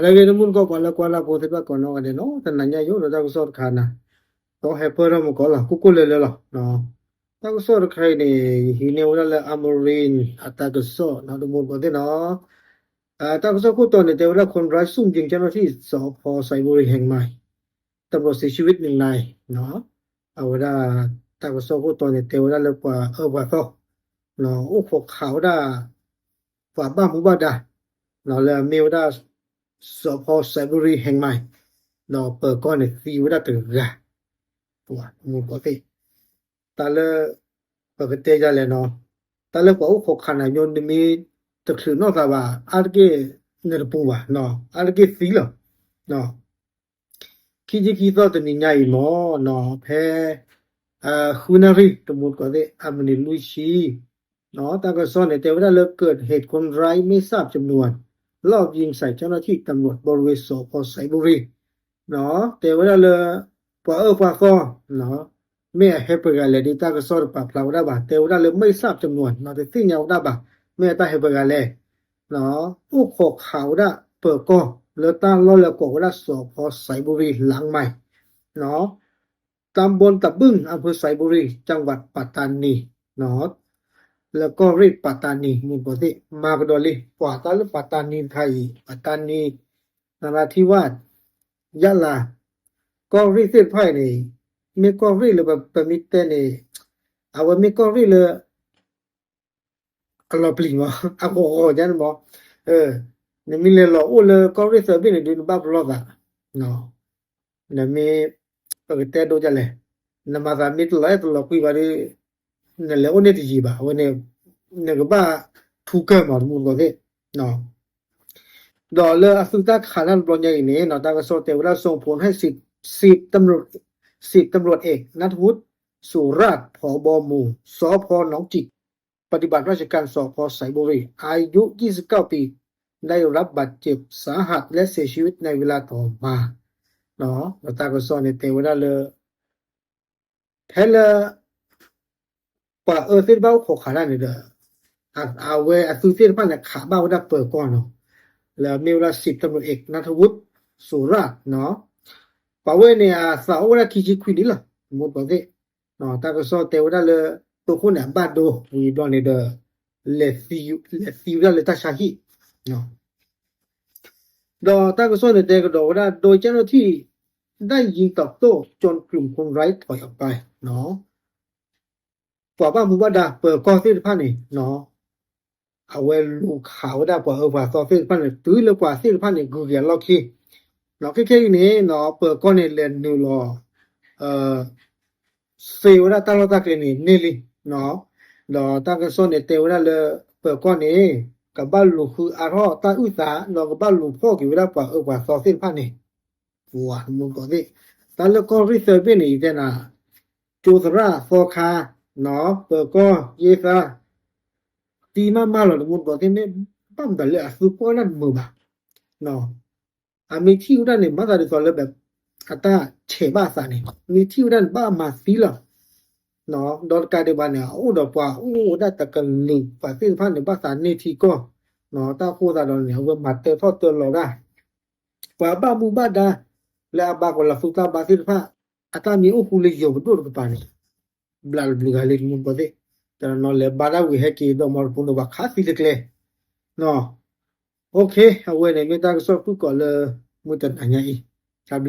Alage mun ko kwala pote pa kono ade no tananya yo lo ta ko sor khana to he pera mo ko la kukule le lo no ta ko sor khai ni hi ne wala la amorin ata ko so no do mo ko de no ta ko so ko to ne te wala kon ra sum jing เจ้าหน้าที่สพไซบุรีแห่งใหม่ตำรวจเสียชีวิตหนึ่งนายเนาะเอาเวลาta ko so ko to ne te wala le kwa wa so no u ko khao da wa ba mu ba da no le mi da สพไซบุรีแห่งใหม่เนาะเปิดก่อนเนี่ยซีวดาตึกะตัวมูปกติตาเลปกติจะเลยเนาะตาเลก็ขอขนาดยนต์มีตึกถึงนอกจากว่าอาร์เกเนรปูวะเนาะอาร์เกซีลเนาะคิดคิดต่อตัวนี้ใหญ่หมอเนาะแพ้คุณนารีตมูปกติอามนิลุชีเนาะตาก็สอนเนี่ยแต่ว่าเลิกเกิดเหตุคนร้ายไม่ทราบจำนวนรอบยิงใส่เจ้าหน้าที่ตำรวจบริเวณสพไซบุรีเนาะแต่ว่าเลยปะปะก็เนาะไม่ให้เปิดอะไรดีตาก็สอนปรับเราได้บ่แต่ว่าเลยไม่ทราบจำนวนเนาะแต่สิ่งยาวได้บ่ไม่ตาให้เปิดอะไรเนาะผู้ขอข่าวได้เปิดก็แล้วตั้งรอแล้วก็ว่าสพไซบุรีหลังใหม่เนาะตำบลตะบึ้งอำเภอไซบุรีจังหวัดปัตตานีเนาะแล้วก็รีบปัตตานีมุปติมากดอลีปาตาลปัตตานีไทยปัตตานีนราธิวาสยะลาก็รีเส้นไพ่นี่มีก็รีเลยแบบมีแต่นี่เอาว่ามีก็รีเลยเราปลิงวะเอาโอ้ยันบ่นี่มีเลยหรอโอ้เลยก็รีเสิร์ฟนี่ดูบ้าบลอดอ่ะเนาะนี่มีแต่ดูจะเลยนมาสามีตัวไหนตัวเราคุยว่าดินี่เลยโอ้เนี่ยที่จีบอ่ะวันนี้เนี่ยก็บ้าทุกข์กันมาทุกคนก็ได้เนาะดอลลาร์สุดท้ายขาดนั้นปลอมอย่างนี้เนาะแต่ก็ส่งแต่เวลาส่งผลให้สิบตำรวจเอกณัฐวุฒิสุราษฎร์ผบ.หมู่สพ.หนองจิกปฏิบัติราชการสพ.ไสบุรีอายุ29 ปีได้รับบาดเจ็บสาหัสและเสียชีวิตในเวลาต่อมาเนาะแล้วแต่ก็ส่งในแต่เวลาเลยแพ้ละป่าเส้นเบ้าขอขาดนี่เด้อเอาเวสุเส้นพันเนี่ยขาเบ้าได้เปิดก่อนเนาะแล้วมีเวลา10 ตำรวจเอกณัฐวุฒิสุราษฎร์เนาะป่าเวเนี่ยสาวเวลาคิจิคุยนี่ล่ะหมดบ่ได้เนาะแต่ก็สอแต่ว่าเลยตัวคนเนี่ยบ้านดูวีดอนเนี่ยเด้อเลฟิวได้เลยตาชาฮิเนาะดอแต่ก็สอแต่ก็ดอว่าโดยเจ้าหน้าที่ได้ยิงตอบโต้จนกลุ่มคนร้ายถอยออกไปเนาะป่าบ้านมุบาดาเปิดก่อเส้นพันนี่เนาะเอาไว้ลูกขาวได้ป่าว่าซอเส้นพันนี่ตื้อเลยกว่าเส้นพันนี่กูเรียนล็อกคีเนาะแค่นี้เนาะเปิดก่อนนี่เรียนนิวรอเซวดาตาลตะเกนี่นี่ลิเนาะดอตาก็สอนเนี่ยเตวดาเลยเปิดก่อนนี่กับบ้านลูกคืออารอตาอุตสาเนาะกับบ้านลูกพ่อกี่เวลาป่าว่าซอเส้นพันนี่ว้ามึงก็ดิตาแล้วก็รีเสิร์ชนี่เด้น่ะจูสระโฟคาเนาะเปิดก็เยซาตีมาหรอกมึงก็ดิเนี่ยปั๊มแต่เลยสุปอนั่นมือบ่เนาะมีที่ด้านเนี่ยมาได้สอนเลยแบบอัตราเฉบ้าซาเนี่ยมีที่ด้านบ้ามาซีละเนาะดอลกาเดบานเนี่ยโอ้ดอกว่าโอ้ได้ตะกันลิงฝ่ายฟิลิปปินส์เนี่ยภาษาเนทีก็เนาะตาโคตาดอนเนี่ยว่ามาเตอทอดเตือนเราได้ว่าบ้ามูบ้าดาและบ้าก็ละสุตาบาซิลฟ้าอัตรามีโอ้คุเลยอยู่บดูกับปานี่บลาบลูกาเล็กมุนก็ได้แต่นอนเลยบาดาวิเฮกีดอมอลปุ่นว่าขาฟิลิกเลยเนาะโอเคเอาไว้เนี่ยไม่ต้องสอบทุกคนเลยมุตันอันยังอีกครับ